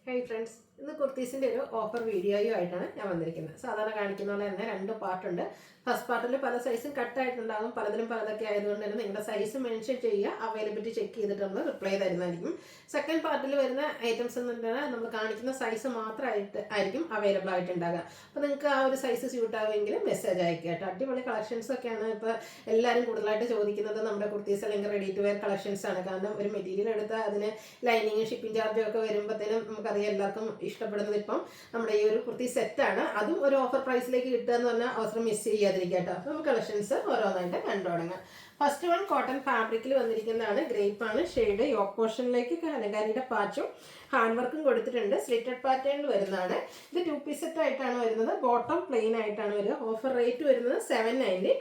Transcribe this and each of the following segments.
Hey friends, ഇന്ന് കുർത്തീസിന്റെ ഒരു offer വീഡിയോയുമായിട്ടാണ് ഞാൻ വന്നിരിക്കുന്നത്. സാധാരണ കാണിക്കുന്ന പോലെ തന്നെ രണ്ട് പാർട്ടുണ്ട്. ഫസ്റ്റ് പാർട്ടിൽ പല സൈസും കട്ടായിട്ടുണ്ടാകും, പലതിലും പലതൊക്കെ ആയതുകൊണ്ട് തന്നെ നിങ്ങളുടെ സൈസ് മെൻഷൻ ചെയ്യുക, അവൈലബിലിറ്റി ചെക്ക് ചെയ്തിട്ട് നമ്മൾ റിപ്ലൈ തരുന്നതായിരിക്കും. സെക്കൻഡ് പാർട്ടിൽ വരുന്ന ഐറ്റംസ് എന്ന് പറഞ്ഞാൽ നമ്മൾ കാണിക്കുന്ന സൈസ് മാത്രമായിട്ട് ആയിരിക്കും അവൈലബിൾ ആയിട്ടുണ്ടാകുക. അപ്പോൾ നിങ്ങൾക്ക് ആ ഒരു സൈസ് സ്യൂട്ട് ആവുമെങ്കിൽ മെസ്സേജ് അയക്കുക കേട്ടോ. അടിപൊളി കളക്ഷൻസ് ഒക്കെയാണ് ഇപ്പോൾ എല്ലാവരും കൂടുതലായിട്ട് ചോദിക്കുന്നത്. നമ്മുടെ കുർത്തീസ് അല്ലെങ്കിൽ റെഡി ടു വെയർ കളക്ഷൻസ് ആണ്. കാരണം ഒരു മെറ്റീരിയൽ എടുത്താൽ അതിന് ലൈനിങ്ങും ഷിപ്പിംഗ് ചാർജും ഒക്കെ വരുമ്പോഴത്തേനും നമുക്കറിയാം എല്ലാവർക്കും ഇഷ്ടപ്പെടുന്നത് ഇപ്പം നമ്മുടെ ഈ ഒരു കുർത്തി സെറ്റാണ്. അതും ഒരു ഓഫർ പ്രൈസിലേക്ക് കിട്ടുക എന്ന് പറഞ്ഞാൽ അവസരം മിസ് ചെയ്യാതിരിക്കുക കേട്ടോ. അപ്പോൾ നമുക്ക് കളക്ഷൻസ് ഓരോന്നായിട്ട് കണ്ടു തുടങ്ങാം. ഫസ്റ്റ് വൺ കോട്ടൺ ഫാബ്രിക്കിൽ വന്നിരിക്കുന്നതാണ്. ഗ്രേപ്പ് ആണ് ഷെയ്ഡ്. യോക്ക് പോർഷനിലേക്ക് കലങ്കാരിയുടെ പാച്ചും ഹാൻഡ് വർക്കും കൊടുത്തിട്ടുണ്ട്. സ്ലിറ്റഡ് പാറ്റേണിൽ വരുന്നതാണ്. ഇത് 2 പീസ് സെറ്റ് ആയിട്ടാണ് വരുന്നത്. ബോട്ടം പ്ലെയിൻ ആയിട്ടാണ് വരിക. ഓഫർ റേറ്റ് വരുന്നത് 790.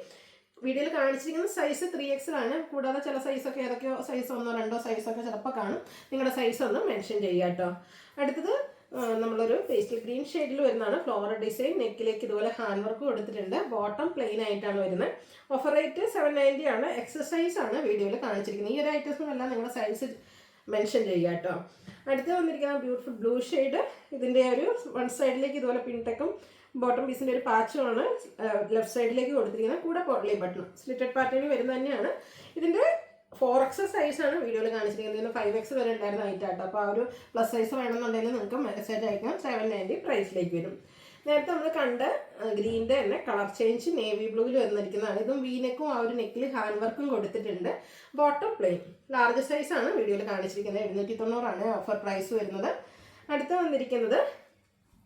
വീഡിയോയിൽ കാണിച്ചിരിക്കുന്ന സൈസ് 3XL ആണ്. കൂടാതെ ചില സൈസൊക്കെ ഏതൊക്കെയോ സൈസ് 1 2 സൈസൊക്കെ ചിലപ്പോൾ കാണും. നിങ്ങളുടെ സൈസ് ഒന്ന് മെൻഷൻ ചെയ്യുക കേട്ടോ. അടുത്തത് നമ്മളൊരു പേസ്റ്റൽ ഗ്രീൻ ഷെയ്ഡിൽ വരുന്നതാണ്. ഫ്ലവർ ഡിസൈൻ, നെക്കിലേക്ക് ഇതുപോലെ ഹാൻഡ് വർക്ക് കൊടുത്തിട്ടുണ്ട്. ബോട്ടം പ്ലെയിൻ ആയിട്ടാണ് വരുന്നത്. ഓഫർ റേറ്റ് 790 ആണ്. എക്സസൈസ് ആണ് വീഡിയോയിൽ കാണിച്ചിരിക്കുന്നത്. ഈ ഒരു ഐറ്റംസിനെല്ലാം നിങ്ങളുടെ സൈസ് മെൻഷൻ ചെയ്യുക കേട്ടോ. അടുത്ത് വന്നിരിക്കുന്ന ബ്യൂട്ടിഫുൾ ബ്ലൂ ഷെയ്ഡ്. ഇതിൻ്റെ ഒരു വൺ സൈഡിലേക്ക് ഇതുപോലെ പിൻടെക്കും ബോട്ടം പീസിൻ്റെ ഒരു പാച്ചുമാണ് ലെഫ്റ്റ് സൈഡിലേക്ക് കൊടുത്തിരിക്കുന്നത്. കൂടെ പോട്ട്ലി ബട്ടൺ സ്ലിറ്റഡ് പാറ്റേണിൽ വരുന്നത് തന്നെയാണ്. ഇതിൻ്റെ 4XL സൈസാണ് വീഡിയോയിൽ കാണിച്ചിരിക്കുന്നത്. ഇതിന് 5XL വരെ ഉണ്ടായിരുന്ന ഐറ്റാട്ടോ. അപ്പോൾ ആ ഒരു പ്ലസ് സൈസ് വേണമെന്നുണ്ടെങ്കിൽ നിങ്ങൾക്ക് മെസ്സേജ് അയക്കാം. 790 പ്രൈസിലേക്ക് വരും. നേരത്തെ നമ്മൾ കണ്ട ഗ്രീൻ്റെ തന്നെ കളർ ചേഞ്ച് നേവി ബ്ലൂവിൽ വന്നിരിക്കുന്നതാണ്. ഇതും വീനെക്കും ആ ഒരു നെക്കിൽ ഹാൻഡ് വർക്കും കൊടുത്തിട്ടുണ്ട്. ബോട്ടം പ്ലെയിൻ ലാർജ് സൈസാണ് വീഡിയോയിൽ കാണിച്ചിരിക്കുന്നത്. 790 ഓഫർ പ്രൈസ് വരുന്നത്. അടുത്ത് വന്നിരിക്കുന്നത്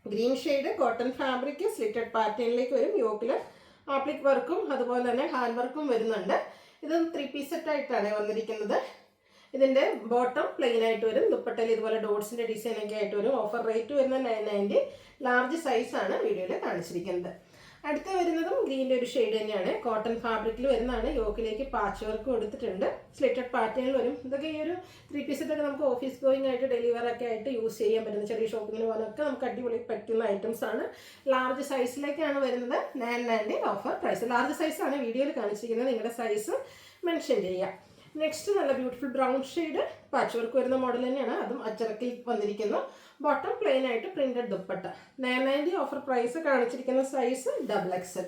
green shade cotton fabric slitted പാറ്റേണിലേക്ക് വരും. യോക്കിൽ ആപ്ലിക് വർക്കും അതുപോലെ തന്നെ ഹാൻഡ് വർക്കും വരുന്നുണ്ട്. ഇത് 3 പീസ് സെറ്റ് ആയിട്ടാണ് വന്നിരിക്കുന്നത്. ഇതിൻ്റെ ബോട്ടം പ്ലെയിൻ ആയിട്ട് വരും. ദുപ്പട്ടയിൽ ഇതുപോലെ ഡോട്ട്സിൻ്റെ ഡിസൈനൊക്കെ ആയിട്ട് വരും. ഓഫർ റേറ്റ് വരുന്ന 990. ലാർജ് സൈസാണ് വീഡിയോയിൽ കാണിച്ചിരിക്കുന്നത്. അടുത്ത വരുന്നതും ഗ്രീൻ്റെ ഒരു ഷെയ്ഡ് തന്നെയാണ്. കോട്ടൺ ഫാബ്രിക്കിൽ വരുന്നതാണ്. യോക്കിലേക്ക് പാച്ച് വർക്ക് കൊടുത്തിട്ടുണ്ട്. സ്ലിറ്റഡ് പാറ്റേണിൽ വരും. ഇതൊക്കെ ഈ ഒരു 3 പീസ് സെറ്റൊക്കെ നമുക്ക് ഓഫീസ് ഗോയിങ് ആയിട്ട് ഡെലിവറൊക്കെ ആയിട്ട് യൂസ് ചെയ്യാൻ പറ്റുന്ന, ചെറിയ ഷോപ്പിങ്ങിന് പോകാനൊക്കെ നമുക്ക് അടിപൊളി പറ്റുന്ന ഐറ്റംസ് ആണ്. ലാർജ് സൈസിലേക്കാണ് വരുന്നത്. 990 ഓഫർ പ്രൈസ്. ലാർജ് സൈസാണ് വീഡിയോയിൽ കാണിച്ചിരിക്കുന്നത്. നിങ്ങളുടെ സൈസ് മെൻഷൻ ചെയ്യുക. നെക്സ്റ്റ് നല്ല beautiful brown shade patch work വരുന്ന മോഡൽ തന്നെയാണ്. അതും അച്ചറക്കിൽ വന്നിരിക്കുന്നു. ബോട്ടം പ്ലെയിൻ ആയിട്ട് പ്രിന്റഡ് ദുപ്പട്ട. 990 offer price. കാണിച്ചിരിക്കുന്ന സൈസ് XXL.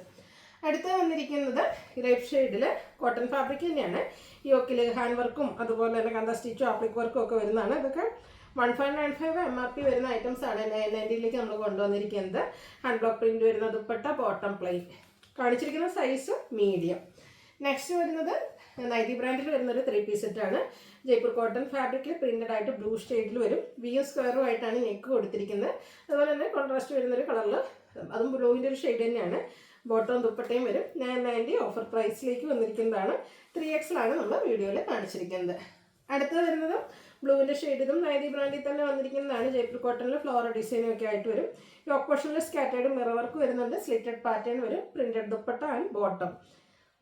അടുത്ത് വന്നിരിക്കുന്നത് ഗ്രേപ്പ് ഷെയ്ഡിൽ കോട്ടൺ ഫാബ്രിക് തന്നെയാണ്. യോക്കിൽ ഹാൻഡ് വർക്കും അതുപോലെ തന്നെ കണ്ട സ്റ്റിച്ചും ആപ്ലിക് വർക്കും ഒക്കെ വരുന്നതാണ്. ഇതൊക്കെ 1595 MRP വരുന്ന ഐറ്റംസ് ആണ് 990ലേക്ക് നമ്മൾ കൊണ്ടുവന്നിരിക്കുന്നത്. ഹാൻഡ് ബ്ലോക്ക് പ്രിന്റ് വരുന്ന ദുപ്പട്ട, ബോട്ടം പ്ലെയിൻ. കാണിച്ചിരിക്കുന്ന സൈസ് മീഡിയം. നെക്സ്റ്റ് വരുന്നത് നൈറ്റി ബ്രാൻഡിൽ വരുന്നൊരു 3 പീസ് സെറ്റാണ്. ജയ്പൂർ കോട്ടൺ ഫാബ്രിക്കിൽ പ്രിന്റഡ് ആയിട്ട് ബ്ലൂ ഷെയ്ഡിൽ വരും. സ്ക്വയറും ആയിട്ടാണ് നെക്ക് കൊടുത്തിരിക്കുന്നത്. അതുപോലെ തന്നെ കോൺട്രാസ്റ്റ് വരുന്നൊരു കളറിൽ അതും ബ്ലൂവിൻ്റെ ഒരു ഷെയ്ഡ് തന്നെയാണ്. ബോട്ടവും ദുപ്പട്ടയും വരും. 990 ഓഫർ പ്രൈസിലേക്ക് വന്നിരിക്കുന്നതാണ്. 3XL ആണ് നമ്മൾ വീഡിയോയിൽ കാണിച്ചിരിക്കുന്നത്. അടുത്തത് വരുന്നത് ബ്ലൂവിൻ്റെ ഷെയ്ഡ്. ഇതും നൈറ്റി ബ്രാൻഡിൽ തന്നെ വന്നിരിക്കുന്നതാണ്. ജയ്പൂർ കോട്ടണിൽ ഫ്ലോറൽ ഡിസൈനും ഒക്കെ ആയിട്ട് വരും. യോക്ക് പോർഷനിൽ സ്കാറ്റേർഡ് മിറർ വർക്ക് വരുന്നുണ്ട്. സ്ലിറ്റഡ് പാറ്റേൺ വരും. Printed dupatta and bottom.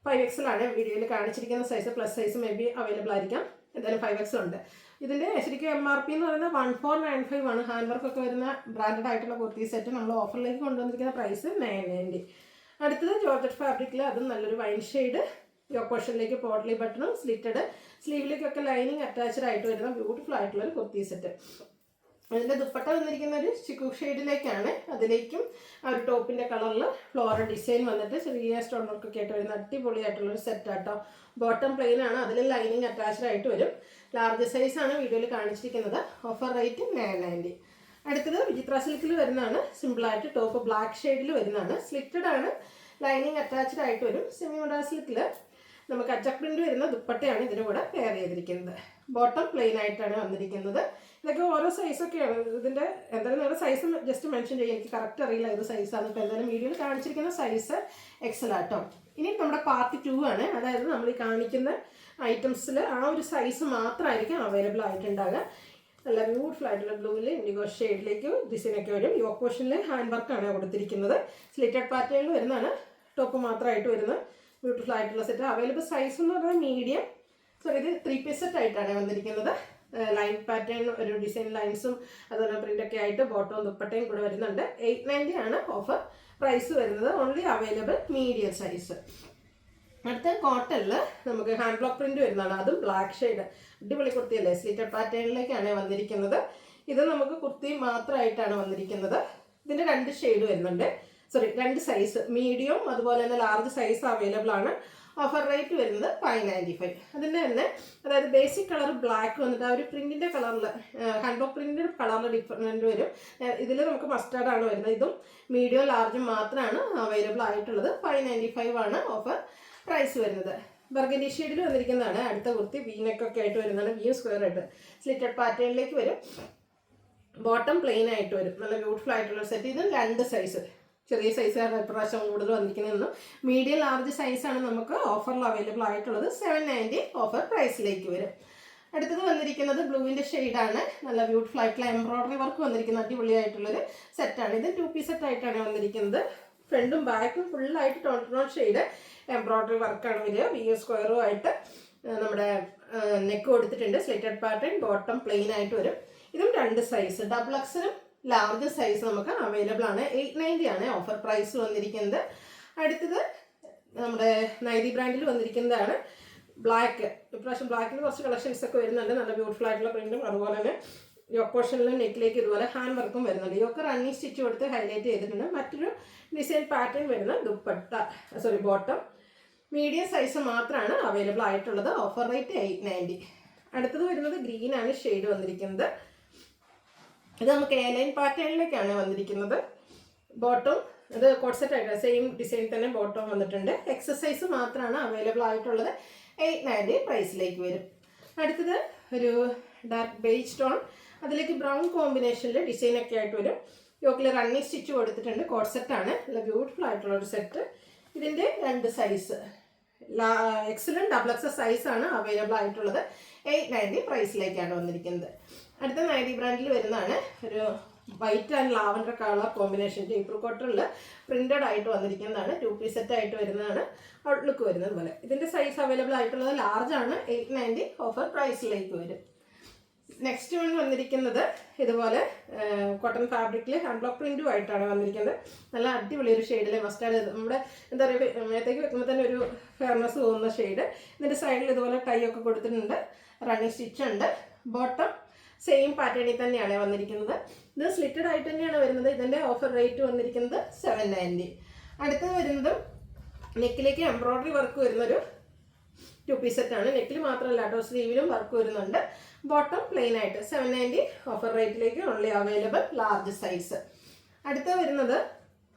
5XL ആണ് വീഡിയോയിൽ കാണിച്ചിരിക്കുന്ന size. Plus size may be available ആയിരിക്കാം. എന്തായാലും 5XL ഉണ്ട്. ഇതിൻ്റെ ശരിക്കും MRP എന്ന് പറയുന്നത് 1495 ആണ്. ഹാൻഡ് വർക്കൊക്കെ വരുന്ന ബ്രാൻഡഡ് ആയിട്ടുള്ള കുർത്തി സെറ്റ് നമ്മൾ ഓഫറിലേക്ക് കൊണ്ടുവന്നിരിക്കുന്ന പ്രൈസ് 990. അടുത്തത് ജോർജറ്റ് ഫാബ്രിക്കിൽ അതും നല്ലൊരു വൈൻ ഷെയ്ഡ്. യോക്ക് പോർഷനിലേക്ക് പോട്ട്ലി ബട്ടണും സ്ലിറ്റഡ് സ്ലീവിലേക്കൊക്കെ ലൈനിങ് അറ്റാച്ച്ഡ് ആയിട്ട് വരുന്ന ബ്യൂട്ടിഫുൾ ആയിട്ടുള്ള ഒരു കുർത്തി സെറ്റ്. അതിൻ്റെ ദുപ്പട്ട വന്നിരിക്കുന്ന ഒരു ചിക്കു ഷെയ്ഡിലേക്കാണ്. അതിലേക്കും ആ ഒരു ടോപ്പിൻ്റെ കളറിൽ ഫ്ലോറൽ ഡിസൈൻ വന്നിട്ട് ചെറിയ സ്റ്റോൺ വർക്കൊക്കെ ആയിട്ട് വരുന്ന അടിപൊളിയായിട്ടുള്ളൊരു സെറ്റാട്ടോ. ബോട്ടം പ്ലെയിൻ ആണ്. അതിൽ ലൈനിങ് അറ്റാച്ച്ഡ് ആയിട്ട് വരും. ലാർജ് സൈസാണ് വീഡിയോയിൽ കാണിച്ചിരിക്കുന്നത്. Offer rate 990. അടുത്തത് വിചിത്ര സിൽക്കിൽ വരുന്നതാണ്. സിമ്പിളായിട്ട് ടോപ്പ് ബ്ലാക്ക് ഷെയ്ഡിൽ വരുന്നതാണ്. സ്ലിറ്റഡ് ആണ്. ലൈനിങ് അറ്റാച്ച്ഡ് ആയിട്ട് വരും. സെമി മോഡ സിൽക്കിൽ നമുക്ക് അച്ചക് പ്രിന്റ് വരുന്ന ദുപ്പട്ടയാണ് ഇതിൻ്റെ കൂടെ പെയർ ചെയ്തിരിക്കുന്നത്. ബോട്ടം പ്ലെയിൻ ആയിട്ടാണ് വന്നിരിക്കുന്നത്. ഇതൊക്കെ ഓരോ സൈസൊക്കെയാണ്. ഇതിൻ്റെ എന്തായാലും നിങ്ങളുടെ സൈസ് ജസ്റ്റ് മെൻഷൻ ചെയ്യാം. എനിക്ക് കറക്റ്റ് അറിയില്ല ഏത് സൈസാണ്. ഇപ്പോൾ എന്തായാലും വീഡിയോയിൽ കാണിച്ചിരിക്കുന്ന സൈസ് XL ആട്ടോ. ഇനി നമ്മുടെ പാർട്ട് 2 ആണ്. അതായത് നമ്മൾ ഈ കാണിക്കുന്ന ഐറ്റംസിൽ ആ ഒരു സൈസ് മാത്രമായിരിക്കും അവൈലബിൾ ആയിട്ടുണ്ടാകുക. നല്ല ബ്യൂട്ടിഫുൾ ആയിട്ടുള്ള ബ്ലൂവിൽ ഇൻഡിഗോ ഷെയ്ഡിലേക്ക് ഡിസൈനൊക്കെ വരും. യോക്ക് പോർഷനിൽ ഹാൻഡ് വർക്കാണ് കൊടുത്തിരിക്കുന്നത്. സ്ലിറ്റഡ് പാറ്റേണിൽ വരുന്നതാണ്. ടോപ്പ് മാത്രമായിട്ട് വരുന്ന ബ്യൂട്ടിഫുൾ ആയിട്ടുള്ള സെറ്റ്. അവൈലബിൾ സൈസ് എന്ന് പറഞ്ഞാൽ മീഡിയം. സോറി, ഇത് 3 പീസ് സെറ്റ് ആയിട്ടാണ് വന്നിരിക്കുന്നത്. ലൈൻ പാറ്റേൺ ഒരു ഡിസൈൻ ലൈൻസും അതുപോലെ പ്രിൻ്റൊക്കെ ആയിട്ട് ബോട്ടവും ദുപ്പട്ടയും കൂടെ വരുന്നുണ്ട്. 890 ആണ് ഓഫർ പ്രൈസ് വരുന്നത്. Only available medium size. അടുത്ത കോട്ടണിൽ നമുക്ക് ഹാൻഡ് ബ്ലോക്ക് പ്രിന്റ് വരുന്നതാണ്. അതും ബ്ലാക്ക് ഷെയ്ഡ്. അടിപൊളി കുർത്തിയല്ലേ. സ്ലിറ്റഡ് പാറ്റേണിലേക്കാണ് വന്നിരിക്കുന്നത്. ഇത് നമുക്ക് കുർത്തി മാത്രമായിട്ടാണ് വന്നിരിക്കുന്നത്. ഇതിൻ്റെ 2 ഷെയ്ഡ് വരുന്നുണ്ട്, 2 സൈസ്, മീഡിയം അതുപോലെ തന്നെ ലാർജ് സൈസ് അവൈലബിൾ ആണ്. ഓഫർ റേറ്റ് വരുന്നത് 595. അതിൻ്റെ തന്നെ അതായത് ബേസിക് കളർ ബ്ലാക്ക് വന്നിട്ട് ആ ഒരു പ്രിൻറ്റിൻ്റെ കളറിൽ ഹാൻഡ്ബോക്ക് പ്രിൻറ്റിൻ്റെ കളറിൽ ഡിഫറൻറ്റ് വരും. ഇതിൽ നമുക്ക് മസ്റ്റാർഡാണ് വരുന്നത്. ഇതും മീഡിയം ലാർജും മാത്രമാണ് അവൈലബിൾ ആയിട്ടുള്ളത്. 595 ആണ് ഓഫർ പ്രൈസ് വരുന്നത്. ബർഗൻഡി ഷെയ്ഡിൽ വന്നിരിക്കുന്നതാണ് അടുത്ത കുർത്തി. വീനെക്കൊക്കെ ആയിട്ട് വരുന്നതാണ്, വ്യൂ സ്ക്വയർ ആയിട്ട് സ്ലിറ്റഡ് പാറ്റേണിലേക്ക് വരും. ബോട്ടം പ്ലെയിൻ ആയിട്ട് വരും. നല്ല ബ്യൂട്ടിഫുൾ ആയിട്ടുള്ള സെറ്റ്. ഇത് 2 സൈസ്, ചെറിയ സൈസാണ് ഇപ്രാവശ്യം കൂടുതൽ വന്നിരിക്കുന്നതെന്നും. മീഡിയം ലാർജ് സൈസാണ് നമുക്ക് ഓഫറിൽ അവൈലബിൾ ആയിട്ടുള്ളത്. 790 ഓഫർ പ്രൈസിലേക്ക് വരും. അടുത്തത് വന്നിരിക്കുന്നത് ബ്ലൂവിൻ്റെ ഷെയ്ഡാണ്. നല്ല ബ്യൂട്ടിഫുൾ ആയിട്ടുള്ള എംബ്രോയ്ഡറി വർക്ക് വന്നിരിക്കുന്ന അടിപൊളിയായിട്ടുള്ളൊരു സെറ്റാണ്. ഇത് 2 പീസ് സെറ്റായിട്ടാണ് വന്നിരിക്കുന്നത്. ഫ്രണ്ടും ബാക്കും ഫുള്ളായിട്ട് ടോൺ ഷെയ്ഡ് എംബ്രോയ്ഡറി വർക്കാണ് വരിക. വി സ്ക്വയറും ആയിട്ട് നമ്മുടെ നെക്ക് കൊടുത്തിട്ടുണ്ട്. സ്ലിറ്റഡ് പാറ്റേൺ, ബോട്ടം പ്ലെയിൻ ആയിട്ട് വരും. ഇതും 2 സൈസ്, ഡബിൾ എക്സലും ലാർജ് സൈസ് നമുക്ക് അവൈലബിൾ ആണ്. 890 ആണ് ഓഫർ പ്രൈസ് വന്നിരിക്കുന്നത്. അടുത്തത് നമ്മുടെ നൈതി ബ്രാൻഡിൽ വന്നിരിക്കുന്നതാണ് ബ്ലാക്ക്. ഇപ്രാവശ്യം ബ്ലാക്കിൽ കുറച്ച് കളക്ഷൻസ് ഒക്കെ വരുന്നുണ്ട്. നല്ല ബ്യൂട്ടിഫുൾ ആയിട്ടുള്ള പ്രിന്റും അതുപോലെ തന്നെ യോക്ക് പോർഷനിലും നെക്കിലേക്ക് ഇതുപോലെ ഹാൻഡ് വർക്കും വരുന്നുണ്ട്. യോക്ക് റണ്ണിങ് സ്റ്റിച്ച് കൊടുത്ത് ഹൈലൈറ്റ് ചെയ്തിട്ടുണ്ട്. മറ്റൊരു ഡിസൈൻ പാറ്റേൺ വരുന്ന ദുപ്പട്ട, ബോട്ടം മീഡിയം സൈസ് മാത്രമാണ് അവൈലബിൾ ആയിട്ടുള്ളത്. Offer rate 890. അടുത്തത് വരുന്നത് ഗ്രീനാണ് ഷെയ്ഡ് വന്നിരിക്കുന്നത്. ഇത് നമുക്ക് എയർലൈൻ പാറ്റേണിലേക്കാണ് വന്നിരിക്കുന്നത്. ബോട്ടം ഇത് കോട്ട് സെറ്റ് ആയിട്ട് സെയിം ഡിസൈൻ തന്നെ ബോട്ടം വന്നിട്ടുണ്ട്. എക്സസൈസ് മാത്രമാണ് അവൈലബിൾ ആയിട്ടുള്ളത്. 890 പ്രൈസിലേക്ക് വരും. അടുത്തത് ഒരു ഡാർക്ക് ബേജ് ടോൺ, അതിലേക്ക് ബ്രൗൺ കോമ്പിനേഷനിൽ ഡിസൈനൊക്കെ ആയിട്ട് വരും. യോക്കിൽ റണ്ണിങ് സ്റ്റിച്ച് കൊടുത്തിട്ടുണ്ട്. കോട്ട് സെറ്റാണ്, നല്ല ബ്യൂട്ടിഫുൾ ആയിട്ടുള്ളൊരു സെറ്റ്. ഇതിൻ്റെ 2 സൈസ്, എക്സലും ഡബിൾ എക്സൽ സൈസാണ് അവൈലബിൾ ആയിട്ടുള്ളത്. 890 പ്രൈസിലേക്കാണ് വന്നിരിക്കുന്നത്. അടുത്ത നൈതി ബ്രാൻഡിൽ വരുന്നതാണ് ഒരു white and lavender colour combination. Jaipur കോട്ടണിൽ പ്രിന്റഡ് ആയിട്ട് വന്നിരിക്കുന്നതാണ്. 2 പീസ് സെറ്റ് ആയിട്ട് വരുന്നതാണ് ഔട്ട്ലുക്ക് വരുന്നത് പോലെ. ഇതിൻ്റെ സൈസ് അവൈലബിൾ ആയിട്ടുള്ളത് ലാർജ് ആണ്. 890 ഓഫർ പ്രൈസിലേക്ക് വരും. നെക്സ്റ്റ് വൺ വന്നിരിക്കുന്നത് ഇതുപോലെ കോട്ടൺ ഫാബ്രിക്കിൽ ഹാൻഡ് ബ്ലോക്ക് പ്രിന്റും ആയിട്ടാണ് വന്നിരിക്കുന്നത്. നല്ല അടിപൊളി ഒരു ഷെയ്ഡിൽ മസ്റ്റാർഡ് നമ്മുടെ എന്താ പറയുക, മേത്തേക്ക് വെക്കുമ്പോൾ തന്നെ ഒരു ഫെയർനെസ് തോന്നുന്ന ഷെയ്ഡ്. ഇതിൻ്റെ സൈഡിൽ ഇതുപോലെ ടൈ ഒക്കെ കൊടുത്തിട്ടുണ്ട്. റണ്ണിങ് സ്റ്റിച്ച് ഉണ്ട്. ബോട്ടം സെയിം പാറ്റേണിൽ തന്നെയാണ് വന്നിരിക്കുന്നത്. ഇത് സ്ലിറ്റഡ് ആയിട്ട് തന്നെയാണ് വരുന്നത്. ഇതിൻ്റെ ഓഫർ റേറ്റ് വന്നിരിക്കുന്നത് 790. അടുത്തത് വരുന്നത് നെക്കിലേക്ക് എംബ്രോയ്ഡറി വർക്ക് വരുന്നൊരു 2 പീസ് സെറ്റാണ്. നെക്കിൽ മാത്രമല്ല കേട്ടോ, സ്ലീവിലും വർക്ക് വരുന്നുണ്ട്. ബോട്ടം പ്ലെയിൻ ആയിട്ട് 790 ഓഫർ റേറ്റിലേക്ക് ഓൺലി അവൈലബിൾ ലാർജ് സൈസ്. അടുത്ത വരുന്നത്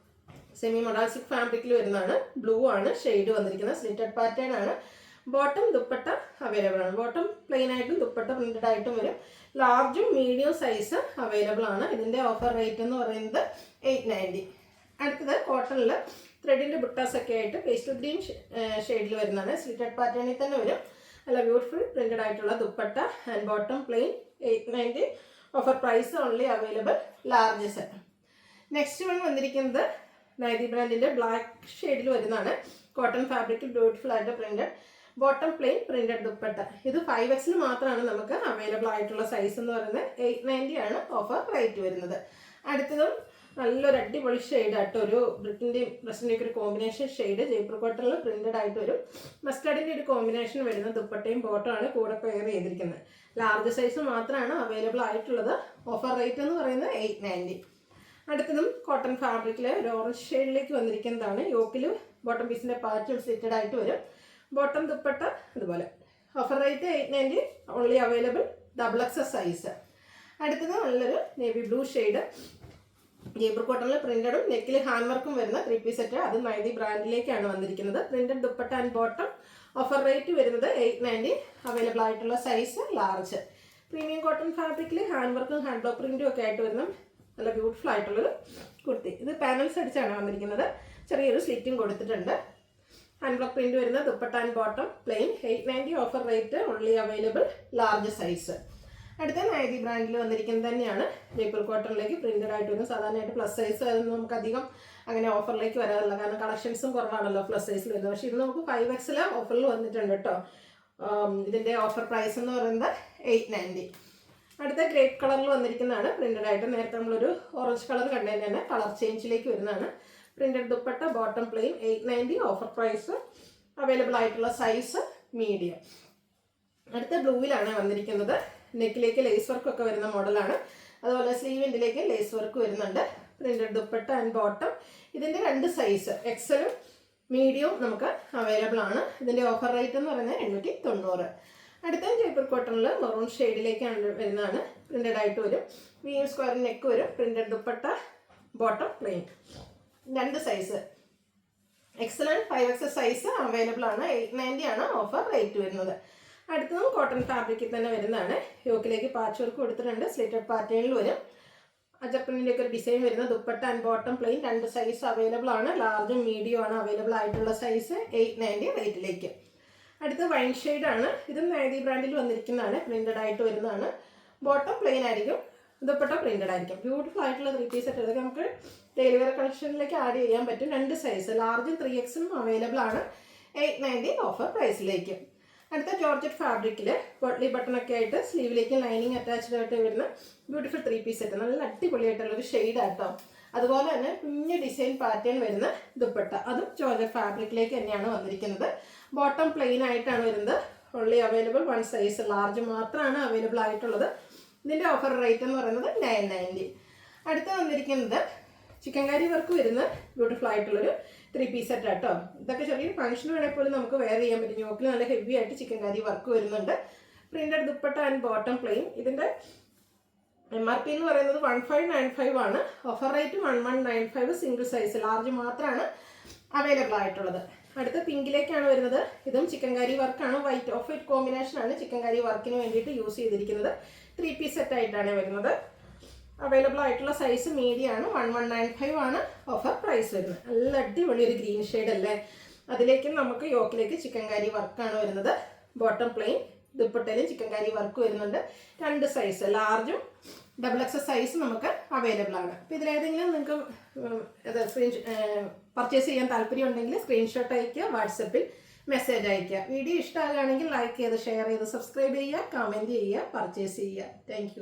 സെമി മൊഡാസിക് ഫാബ്രിക്കിൽ വരുന്നതാണ്. ബ്ലൂ ആണ് ഷെയ്ഡ് വന്നിരിക്കുന്നത്. സ്ലിറ്റഡ് പാറ്റേൺ ആണ്. ബോട്ടം ദുപ്പട്ട അവൈലബിൾ ആണ്. ബോട്ടം പ്ലെയിൻ ആയിട്ടും ദുപ്പട്ട പ്രിന്റഡ് ആയിട്ടും വരും. ലാർജും മീഡിയം സൈസ് അവൈലബിൾ ആണ്. ഇതിൻ്റെ ഓഫർ റേറ്റ് എന്ന് പറയുന്നത് 890. അടുത്തത് കോട്ടണിൽ ത്രെഡിൻ്റെ ബുട്ടാസ് ഒക്കെ ആയിട്ട് പേസ്റ്റൽ ഗ്രീൻ ഷെയ്ഡിൽ വരുന്നതാണ്. സ്ലിറ്റഡ് പാറ്റേണിൽ തന്നെ വരും. നല്ല ബ്യൂട്ടിഫുൾ പ്രിന്റഡ് ആയിട്ടുള്ള dupatta and bottom plain. 890 offer price only available large set. Next one വന്നിരിക്കുന്നത് നൈതി ബ്രാൻഡിൻ്റെ ബ്ലാക്ക് ഷെയ്ഡിൽ വരുന്നതാണ്. കോട്ടൺ ഫാബ്രിക്കിൽ ബ്യൂട്ടിഫുൾ ആയിട്ട് printed, bottom plain printed dupatta. ഇത് 5X മാത്രമാണ് നമുക്ക് അവൈലബിൾ ആയിട്ടുള്ള സൈസ് എന്ന് പറയുന്നത്. 890 ആണ് ഓഫർ റേറ്റ് വരുന്നത്. അടുത്തതും നല്ലൊരു അടിപൊളി ഷെയ്ഡ് ആയിട്ട് ഒരു ബ്രിക്കിൻ്റെയും റെസ്റ്റിൻ്റെയൊക്കെ ഒരു കോമ്പിനേഷൻ ഷെയ്ഡ്. ജയ്പൂർ കോട്ടണിൽ പ്രിന്റഡ് ആയിട്ട് വരും. മസ്റ്റാർഡിൻ്റെ ഒരു കോമ്പിനേഷൻ വരുന്ന ദുപ്പട്ടയും ബോട്ടമാണ് കൂടെ പെയർ ചെയ്തിരിക്കുന്നത്. ലാർജ് സൈസ് മാത്രമാണ് അവൈലബിൾ ആയിട്ടുള്ളത്. ഓഫർ റേറ്റ് എന്ന് പറയുന്നത് 890. അടുത്തതും കോട്ടൺ ഫാബ്രിക്കിൽ ഒരു ഓറഞ്ച് ഷെയ്ഡിലേക്ക് വന്നിരിക്കുന്നതാണ്. യോക്കിൽ ബോട്ടം പീസിൻ്റെ പാച്ചും സ്ലിറ്റഡ് ആയിട്ട് വരും. ബോട്ടം ദുപ്പട്ട ഇതുപോലെ. Offer rate 890 only available double XL size. അടുത്തത് നല്ലൊരു നേവി ബ്ലൂ ഷെയ്ഡ്. ജയ്പൂർ കോട്ടണിൽ പ്രിന്റഡും നെക്കിൽ ഹാൻഡ് വർക്കും വരുന്ന 3 പീസ് സെറ്റ്. അത് നൈതി ബ്രാൻഡിലേക്കാണ് വന്നിരിക്കുന്നത്. Printed dupatta and bottom. Offer rate വരുന്നത് 890. അവൈലബിൾ ആയിട്ടുള്ള സൈസ് ലാർജ്. പ്രീമിയം കോട്ടൺ ഫാബ്രിക്കിൽ ഹാൻഡ് വർക്കും ഹാൻഡ് ബ്ലോക്ക് പ്രിന്റും ഒക്കെ ആയിട്ട് വരുന്ന നല്ല ബ്യൂട്ടിഫുൾ ആയിട്ടുള്ളൊരു കുർത്തി. ഇത് പാനൽസ് അടിച്ചാണ് വന്നിരിക്കുന്നത്. ചെറിയൊരു സ്ലിറ്റും കൊടുത്തിട്ടുണ്ട്. ഹാൻഡ് ബ്ലോക്ക് പ്രിന്റ് വരുന്ന dupatta and bottom plain. 890 offer rate only available large size. അടുത്ത നൈതി ബ്രാൻഡിൽ വന്നിരിക്കുന്നത് തന്നെയാണ്. ജയ്പൂർ കോട്ടണിലേക്ക് പ്രിന്റഡ് ആയിട്ട് വരുന്നത്. സാധാരണയായിട്ട് പ്ലസ് സൈസ് നമുക്ക് അധികം അങ്ങനെ ഓഫറിലേക്ക് വരാറില്ല, കാരണം കളക്ഷൻസും കുറവാണല്ലോ പ്ലസ് സൈസിൽ വരുന്നത്. പക്ഷേ ഇത് നമുക്ക് 5X ഓഫറിൽ വന്നിട്ടുണ്ട് കേട്ടോ. ഇതിൻ്റെ ഓഫർ പ്രൈസ് എന്ന് പറയുന്നത് 890. അടുത്ത ഗ്രേപ്പ് കളറിൽ വന്നിരിക്കുന്നതാണ്. പ്രിന്റഡ് ആയിട്ട് നേരത്തെ നമ്മളൊരു ഓറഞ്ച് കളർ കണ്ടതിന് തന്നെ കളർ ചേഞ്ചിലേക്ക് വരുന്നതാണ്. Printed dupatta, bottom plain. 890 offer price. Available ആയിട്ടുള്ള സൈസ് മീഡിയം. അടുത്ത ബ്ലൂവിലാണ് വന്നിരിക്കുന്നത്. നെക്കിലേക്ക് ലേസ് വർക്കൊക്കെ വരുന്ന മോഡലാണ്. അതുപോലെ സ്ലീവിൻ്റെലേക്ക് ലേസ് വർക്ക് വരുന്നുണ്ട്. Printed dupatta and bottom. ഇതിൻ്റെ 2 സൈസ് എക്സലും മീഡിയവും നമുക്ക് അവൈലബിൾ ആണ്. ഇതിൻ്റെ ഓഫർ റേറ്റ് എന്ന് പറയുന്നത് 890. അടുത്ത ജയ്പൂർ കോട്ടണിൽ മെറൂൺ ഷെയ്ഡിലേക്കാണ് വരുന്നതാണ്. പ്രിന്റഡ് ആയിട്ട് വരും. വീം സ്ക്വയർ നെക്ക് വരും. Printed dupatta, bottom plain. 2 size XL and 5XS size available ആണ്. 890 ആണ് ഓഫർ റേറ്റ് വരുന്നത്. അടുത്തതും കോട്ടൺ ഫാബ്രിക്കിൽ തന്നെ വരുന്നതാണ്. യോക്കിലേക്ക് പാച്ച് വർക്ക് കൊടുത്തിട്ടുണ്ട്. സ്ലിറ്റഡ് പാറ്റേണിൽ വരും. അജപ്പണിൻ്റെയൊക്കെ ഒരു ഡിസൈൻ വരുന്ന dupatta and bottom plain. 2 size available ആണ്. ലാർജും മീഡിയം ആണ് അവൈലബിൾ ആയിട്ടുള്ള സൈസ്. 890 റേറ്റിലേക്ക്. അടുത്ത വൈൻ ഷെയ്ഡാണ്. ഇതും നൈതി ബ്രാൻഡിൽ വന്നിരിക്കുന്നതാണ്. പ്രിന്റഡ് ആയിട്ട് വരുന്നതാണ്. ബോട്ടം പ്ലെയിൻ ആയിരിക്കും, ദുപ്പട്ട പ്രിന്റഡ് ആയിരിക്കും. ബ്യൂട്ടിഫുൾ ആയിട്ടുള്ള 3 പീസ് സെറ്റ്. ഇതൊക്കെ നമുക്ക് ഡെയിലി വെയർ കളക്ഷനിലേക്ക് ആഡ് ചെയ്യാൻ പറ്റും. 2 സൈസ് ലാർജും 3XL അവൈലബിൾ ആണ്. 890 ഓഫർ പ്രൈസിലേക്ക്. അടുത്ത ജോർജറ്റ് ഫാബ്രിക്കിൽ പൊട്ട്ലി ബട്ടണൊക്കെ ആയിട്ട് സ്ലീവിലേക്ക് ലൈനിങ് അറ്റാച്ച്ഡ് ആയിട്ട് വരുന്ന ബ്യൂട്ടിഫുൾ 3 പീസ് സെറ്റ്. നല്ല അടിപൊളിയായിട്ടുള്ളൊരു ഷെയ്ഡാട്ടോ. അതുപോലെ തന്നെ കുഞ്ഞ് ഡിസൈൻ പാറ്റേൺ വരുന്ന ദുപ്പട്ട, അതും ജോർജറ്റ് ഫാബ്രിക്കിലേക്ക് തന്നെയാണ് വന്നിരിക്കുന്നത്. ബോട്ടം പ്ലെയിൻ ആയിട്ടാണ് വരുന്നത്. ഓൺലി അവൈലബിൾ 1 സൈസ് ലാർജ് മാത്രമാണ് അവൈലബിൾ ആയിട്ടുള്ളത്. ഇതിൻ്റെ ഓഫർ റേറ്റ് എന്ന് പറയുന്നത് 990. അടുത്ത് വന്നിരിക്കുന്നത് ചിക്കൻ കറി വർക്ക് വരുന്ന ബ്യൂട്ടിഫുൾ ആയിട്ടുള്ളൊരു 3 പീസ് സെറ്റ് ആട്ടോ. ഇതൊക്കെ ചെറിയൊരു ഫംഗ്ഷൻ വേണമെങ്കിൽ പോലും നമുക്ക് വെയർ ചെയ്യാൻ പറ്റും. യോക്കിൽ നല്ല ഹെവി ആയിട്ട് ചിക്കൻ കറി വർക്ക് വരുന്നുണ്ട്. Printed dupatta and bottom plain. ഇതിൻ്റെ MRP എന്ന് പറയുന്നത് 1595 ആണ്. Offer rate 1195. Single size large മാത്രമാണ് അവൈലബിൾ ആയിട്ടുള്ളത്. അടുത്ത പിങ്കിലേക്കാണ് വരുന്നത്. ഇതും ചിക്കൻ കറി വർക്കാണ്. വൈറ്റ് ഓഫ് വൈറ്റ് കോമ്പിനേഷൻ ആണ് ചിക്കൻ കറി വർക്കിന് വേണ്ടിയിട്ട് യൂസ് ചെയ്തിരിക്കുന്നത്. 3 പീസ് സെറ്റ് ആയിട്ടാണ് വരുന്നത്. അവൈലബിൾ ആയിട്ടുള്ള സൈസ് മീഡിയം ആണ്. 1195 ആണ് ഓഫർ പ്രൈസ് വരുന്നത്. നല്ല അടിപൊളി ഒരു ഗ്രീൻ ഷെയ്ഡ് അല്ലേ. അതിലേക്ക് നമുക്ക് യോക്കിലേക്ക് ചിക്കൻ കറി വർക്കാണ് വരുന്നത്. ബോട്ടം പ്ലെയിൻ, ദുപ്പട്ടയിലും ചിക്കൻ കറി വർക്ക് വരുന്നുണ്ട്. 2 സൈസ് ലാർജും XXL സൈസ് നമുക്ക് അവൈലബിൾ ആണ്. അപ്പോൾ ഇതിലേതെങ്കിലും നിങ്ങൾക്ക് പർച്ചേസ് ചെയ്യാൻ താല്പര്യം ഉണ്ടെങ്കിൽ സ്ക്രീൻഷോട്ട് അയയ്ക്കുക, വാട്സപ്പിൽ മെസ്സേജ് അയയ്ക്കുക. വീഡിയോ ഇഷ്ടമാകുകയാണെങ്കിൽ ലൈക്ക് ചെയ്ത് ഷെയർ ചെയ്ത് സബ്സ്ക്രൈബ് ചെയ്യുക, കമൻറ്റ് ചെയ്യുക, പർച്ചേസ് ചെയ്യുക. താങ്ക്